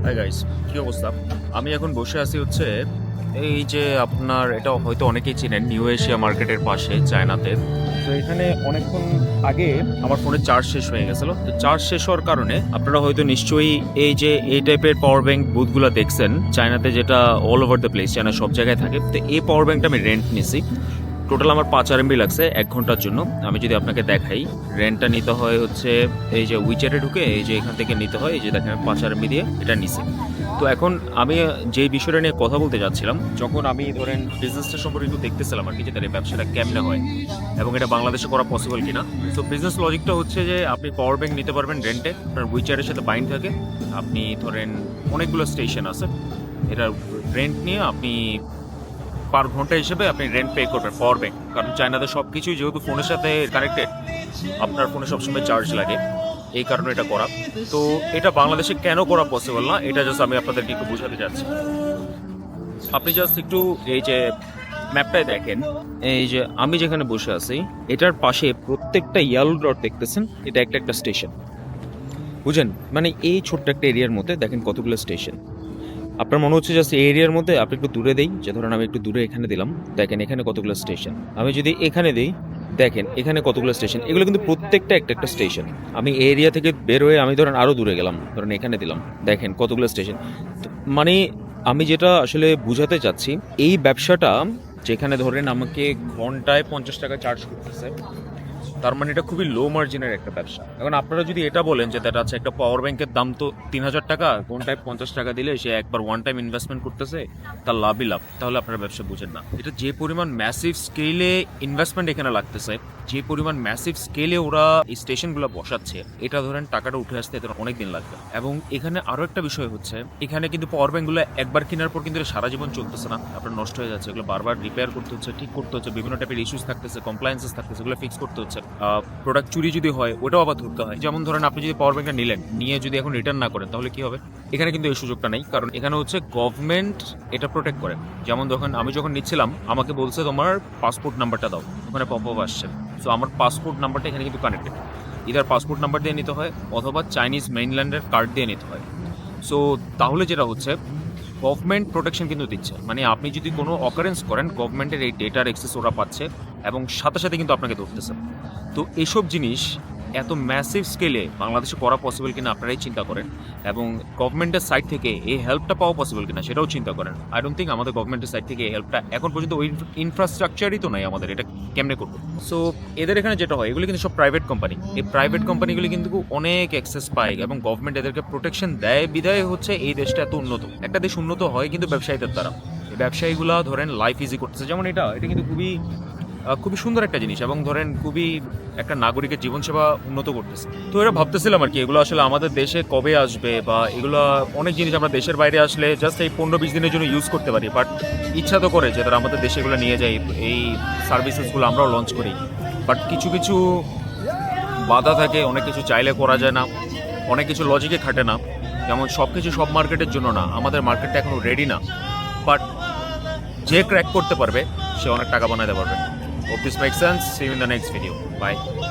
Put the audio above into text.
Hi guys, কি অবস্থা? আমি এখন বসে আছি হচ্ছে এই যে আপনার এটা হয়তো অনেকেই চিনেন নিউ এশিয়া মার্কেটের পাশে চায়নাতে। তো এখানে অনেকক্ষণ আগে আমার ফোনে চার্জ শেষ হয়ে গেছিল। তো চার্জ শেষ হওয়ার কারণে আপনারা হয়তো নিশ্চয়ই এই যে এই টাইপের পাওয়ার ব্যাংক বুথগুলো দেখছেন চায়নাতে, যেটা all over the place, China সব জায়গায় থাকে। তো এই পাওয়ার ব্যাংকটা আমি রেন্ট নিছি। টোটাল আমার 5 RMB লাগছে 1 ঘন্টার জন্য। আমি যদি আপনাকে দেখাই, রেন্টটা নিতে হয় হচ্ছে এই যে উইচ্যাটে ঢুকে এই যে এখান থেকে নিতে হয়, এই যে দেখেন 5 RMB দিয়ে এটা নিছে। তো এখন আমি যে বিষয়টা নিয়ে কথা বলতে যাচ্ছিলাম, যখন আমি ধরেন বিজনেসটা সম্পর্কে একটু দেখতেছিলাম আর কি, যে তার এই ব্যবসাটা কেমনে হয় এবং এটা বাংলাদেশে করা পসিবল কিনা। তো বিজনেস লজিকটা হচ্ছে যে আপনি পাওয়ার ব্যাংক নিতে পারবেন রেন্টে, আপনার উইচ্যাটের সাথে বাইন্ড থাকে। আপনি ধরেন অনেকগুলো স্টেশন আছে, এটা রেন্ট নিয়ে আপনি পার ঘন্টা হিসেবে আপনি রেন্ট পে করবেন পাওয়ার ব্যাংক। কারণ চায়নাতে সব কিছুই যেহেতু ফোনের সাথে কানেক্টেড, আপনার ফোনে সবসময় চার্জ লাগে, এই কারণে এটা করা। তো এটা বাংলাদেশে কেন করা পসিবল না, এটা জাস্ট আমি আপনাদেরকে একটু বোঝাতে চাচ্ছি। আপনি জাস্ট একটু এই যে ম্যাপটায় দেখেন, এই যে আমি যেখানে বসে আছি এটার পাশে প্রত্যেকটা ইয়েলো ডট দেখতেছেন, এটা একটা একটা স্টেশন। বুঝেন, মানে এই ছোট্ট একটা এরিয়ার মধ্যে দেখেন কতগুলো স্টেশন। আপনার মনে হচ্ছে জাস্ট এই এরিয়ার মধ্যে, আপনি একটু দূরে দেই, যে ধরেন আমি একটু দূরে এখানে দিলাম, দেখেন এখানে কতগুলো স্টেশন। আমি যদি এখানে দিই, দেখেন এখানে কতগুলো স্টেশন। এগুলো কিন্তু প্রত্যেকটা একটা একটা স্টেশন। আমি এই এরিয়া থেকে বের হয়ে আমি ধরেন আরও দূরে গেলাম, ধরেন এখানে দিলাম, দেখেন কতগুলো স্টেশন। মানে আমি যেটা আসলে বুঝাতে চাচ্ছি, এই ব্যবসাটা যেখানে ধরেন আমাকে ঘন্টায় 50 টাকা চার্জ করতেছে, তার মানে এটা খুবই লো মার্জিনের একটা ব্যবসা। এখন আপনারা যদি এটা বলেন যে দ্যাট আছে একটা পাওয়ার ব্যাংকের দাম তো 3000 টাকা, ঘন্টায় 50 টাকা দিলে সে একবার ওয়ান টাইম ইনভেস্টমেন্ট করতেছে, তার লাভই লাভ, তাহলে আপনারা ব্যবসা বুঝেন না। এটা যে পরিমাণ ম্যাসিভ স্কেলে ইনভেস্টমেন্ট এখানে লাগতেছে, যে পরিমাণ ম্যাসিভ স্কেলে ওরা এই স্টেশনগুলো বসাচ্ছে, এটা ধরেন টাকাটা উঠে আসতে এদের অনেক দিন লাগবে। এবং এখানে আরো একটা বিষয় হচ্ছে, এখানে কিন্তু পাওয়ার ব্যাংকগুলো একবার কেনার পর কিন্তু এটা সারা জীবন চলতেছে না, আপনার নষ্ট হয়ে যাচ্ছে। এগুলো বারবার রিপেয়ার করতে হচ্ছে, ঠিক করতে হচ্ছে, বিভিন্ন টাইপের ইস্যুস থাকতেছে, কমপ্লায়েন্সেস থাকতেছে, এগুলো ফিক্স করতে হচ্ছে। প্রোডাক্ট চুরি যদি হয় ওটাও আবার ধরতে হয়। যেমন ধরেন আপনি যদি পাওয়ার ব্যাংকটা নিলেন, নিয়ে যদি এখন রিটার্ন না করেন তাহলে কি হবে? এখানে কিন্তু এই সুযোগটা নেই, কারণ এখানে হচ্ছে গভর্নমেন্ট এটা প্রোটেক্ট করে। যেমন আমি যখন নিচ্ছিলাম আমাকে বলছে তোমার পাসপোর্ট নাম্বারটা দাও, ওখানে পপ আপ আসছে। সো আমার পাসপোর্ট নাম্বারটা এখানে কিন্তু কানেক্টেড, ইদার পাসপোর্ট নাম্বার দিয়ে নিতে হয় অথবা চাইনিজ মেইনল্যান্ডের কার্ড দিয়ে নিতে হয়। সো তাহলে যেটা হচ্ছে, গভর্নমেন্ট প্রোটেকশন কিন্তু দিচ্ছে, মানে আপনি যদি কোনো অকারেন্স করেন গভর্নমেন্টের এই ডেটার অ্যাক্সেস ওরা পাচ্ছে এবং সাথে সাথে কিন্তু আপনাকে ধরতেছে। তো এসব জিনিস এত ম্যাসিভ স্কেলে বাংলাদেশে করা পসিবল কিনা আপনারাই চিন্তা করেন, এবং গভর্নমেন্টের সাইড থেকে এই হেল্পটা পাওয়া পসিবল কিনা সেটাও চিন্তা করেন। আই ডোন্ট থিঙ্ক আমাদের গভর্নমেন্টের সাইড থেকে এই হেল্পটা এখন পর্যন্ত, ওই ইনফ্রাস্ট্রাকচারই তো নাই আমাদের, এটা কেমনে করবো? সো এদের এখানে যেটা হয়, এগুলো কিন্তু সব প্রাইভেট কোম্পানি। এই প্রাইভেট কোম্পানিগুলি কিন্তু অনেক অ্যাক্সেস পায় এবং গভর্নমেন্ট এদেরকে প্রোটেকশন দেয়, বিদায় হচ্ছে এই দেশটা এত উন্নত। একটা দেশ উন্নত হয় কিন্তু ব্যবসায়ীদের দ্বারা। এই ব্যবসায়ীগুলো ধরেন লাইফ ইজি করতেছে, যেমন এটা কিন্তু খুবই খুবই সুন্দর একটা জিনিস, এবং ধরেন খুবই একটা নাগরিকের জীবন সেবা উন্নত করতেছে। তো এরা ভাবতেছিলাম আর কি, এগুলো আসলে আমাদের দেশে কবে আসবে, বা এগুলো অনেক জিনিস আমরা দেশের বাইরে আসলে জাস্ট এই 15-20 দিনের জন্য ইউজ করতে পারি, বাট ইচ্ছা তো করে যে তারা আমাদের দেশে এগুলো নিয়ে যায়, এই সার্ভিসেসগুলো আমরাও লঞ্চ করি। বাট কিছু কিছু বাধা থাকে, অনেক কিছু চাইলে করা যায় না, অনেক কিছু লজিকে খাটে না। যেমন সব কিছু সব মার্কেটের জন্য না, আমাদের মার্কেটটা এখনো রেডি না। বাট যে ক্র্যাক করতে পারবে সে অনেক টাকা বানাতে পারবে। Hope this makes sense. See you in the next video. Bye.